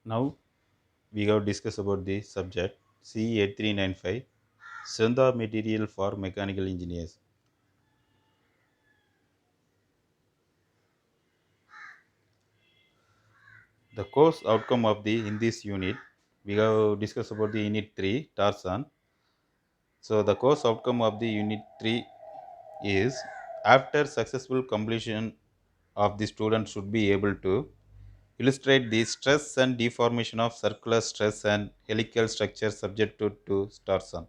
Now we have discussed about the subject C8395 strength of material for mechanical engineers. The course outcome of the in this unit we have discussed about the unit 3 Tarzan. So the course outcome of the unit 3 is after successful completion of the student should be able to illustrate the stress and deformation of circular stress and helical structure subject to torsion.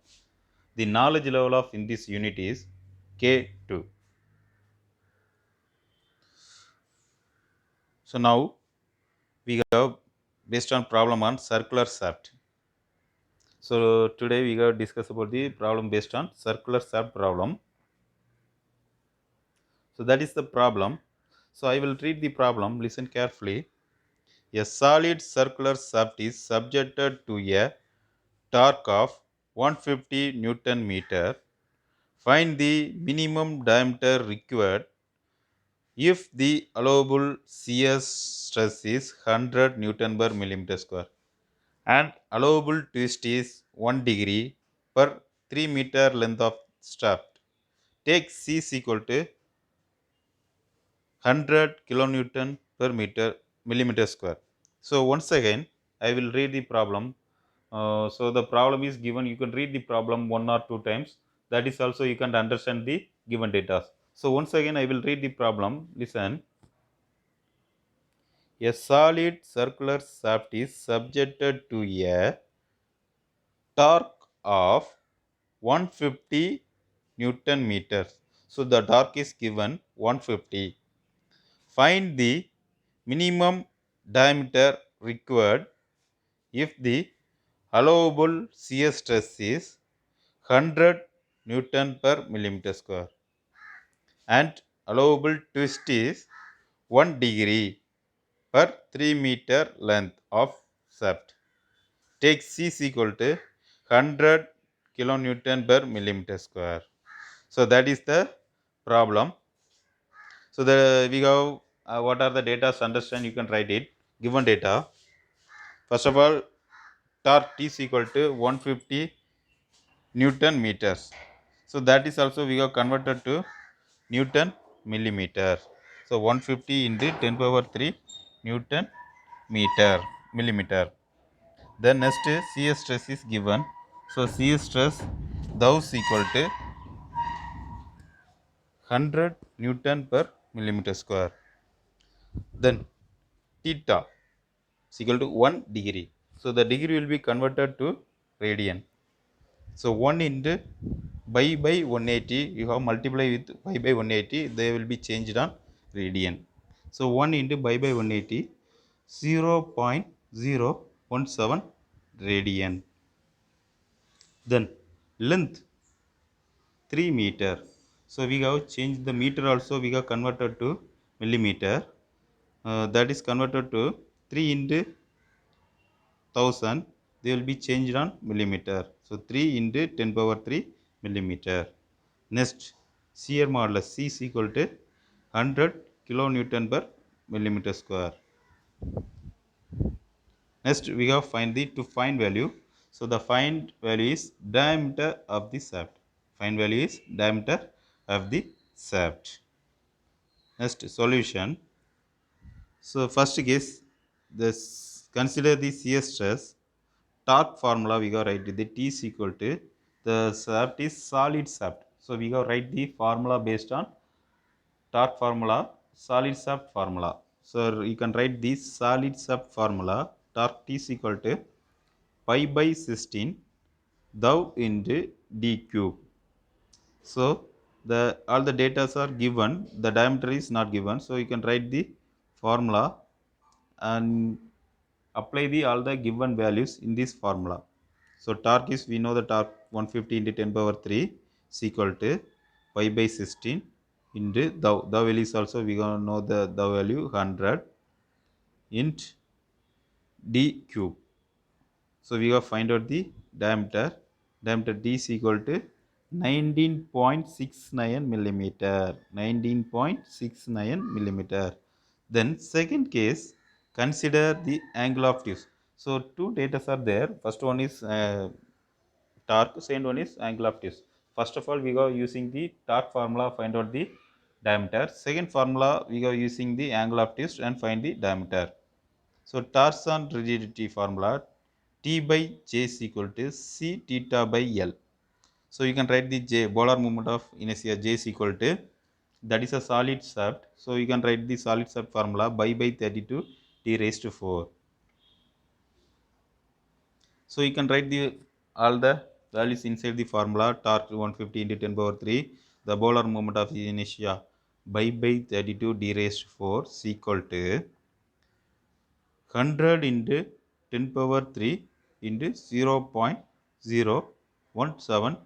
The knowledge level of in this unit is K2. So now we have based on problem on circular shaft. So today we have discussed about the problem based on circular shaft problem. So that is the problem. So I will read the problem. Listen carefully. A solid circular shaft is subjected to a torque of 150 Newton meter. Find the minimum diameter required if the allowable shear stress is 100 Newton per millimeter square and allowable twist is 1 degree per 3 meter length of shaft. Take C is equal to 100 kilonewton per meter millimeter square. So once again, I will read the problem. So the problem is given. You can read the problem one or two times. That is also you can understand the given data. So once again, I will read the problem. Listen. A solid circular shaft is subjected to a torque of 150 Newton meters. So the torque is given 150. Find the minimum diameter required if the allowable shear stress is 100 Newton per millimeter square and allowable twist is 1 degree per 3 meter length of shaft. Take C is equal to 100 kilonewton per millimeter square. So that is the problem. So the we have what are the data to understand, you can write it. Given data, first of all, torque T is equal to 150 Newton meters. So that is also we have converted to Newton millimeter. So 150 into 10 power 3 Newton millimeter. Then next shear stress is given. So shear stress thou is equal to 100 Newton per millimeter square. Then theta is equal to 1 degree. So the degree will be converted to radian. So 1 into pi by 180, you have multiply with pi by 180, they will be changed on radian. So 1 into pi by 180, 0.017 radian. Then length 3 meter. So we have changed the meter also, we have converted to millimeter. That is converted to 3 into 1000, they will be changed on millimeter. So 3 into 10 power 3 millimeter. Next, shear modulus C is equal to 100 kilonewton per millimeter square. Next, we have find the to find value. So the find value is diameter of the shaft. Find value is diameter of the shaft. Next, solution. So first case, this consider the shear stress. Torque formula we got write the T is equal to the shaft is solid shaft. So we got write the formula based on torque formula, solid shaft formula. So you can write this solid shaft formula. Torque T is equal to pi by 16 thou into d cube. So the all the data are given, the diameter is not given. So you can write the formula and apply the all the given values in this formula. So torque is, we know the torque 150 into 10 power 3 is equal to pi by 16 into thou. Thou value is also we gonna know the thou value 100 int d cube. So we have find out the diameter. Diameter d is equal to 19.69 millimeter. 19.69 millimeter. Then second case, consider the angle of twist. So two data are there. First one is torque, second one is angle of twist. First of all, we go using the torque formula, find out the diameter. Second formula, we go using the angle of twist and find the diameter. So torsion rigidity formula, T by J is equal to C theta by L. So you can write the J, Bolar moment of inertia, J is equal to, that is a solid shaft. So you can write the solid shaft formula by 32 T raised to 4. So you can write the all the values inside the formula. Torque 150 into 10 power 3. The Bolar moment of inertia by 32 D raised to 4 is equal to 100 into 10 power 3 into 0.017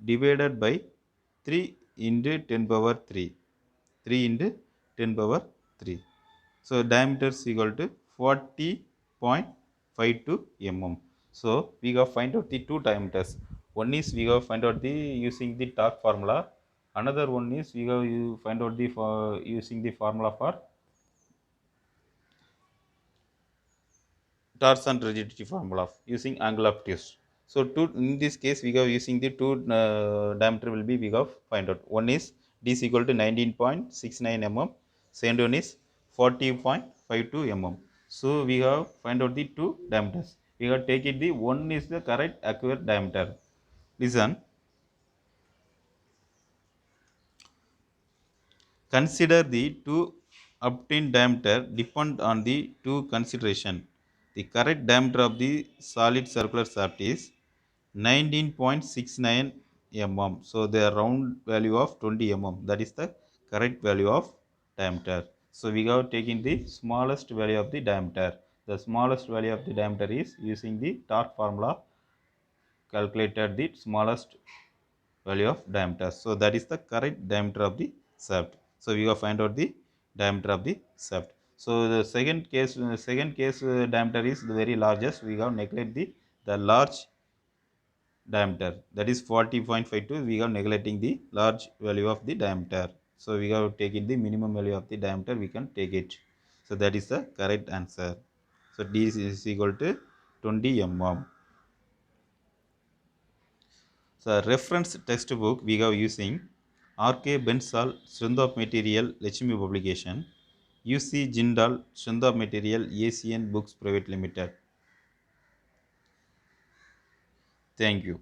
divided by 3 into 10 power 3. 3 into 10 power 3. So diameter is equal to 40.52 mm. So we have find out the two diameters. One is we have find out the using the torque formula. Another one is we have find out the using the formula for torsion rigidity formula using angle of twist. So two, in this case we are using the two diameter will be we have find out. One is D is equal to 19.69 mm. Second one is 40.52 mm. So we have find out the two diameters. We have taken the one is the correct accurate diameter. Listen. Consider the two obtained diameter depend on the two consideration. The correct diameter of the solid circular shaft is 19.69 mm. So the round value of 20 mm. That is the correct value of diameter. So we have taken the smallest value of the diameter. The smallest value of the diameter is using the torque formula calculated the smallest value of diameter. So that is the correct diameter of the shaft. So we have find out the diameter of the shaft. So the second case diameter is the very largest. We have neglect the large diameter, that is 40.52. We are neglecting the large value of the diameter. So we have taken the minimum value of the diameter, we can take it. So that is the correct answer. So D is equal to 20 mm. So reference textbook we are using R.K. Bensal, Strength of Material, Lakshmi Publication, U.C. Jindal, Strength of Material, ACN Books Private Limited. Thank you.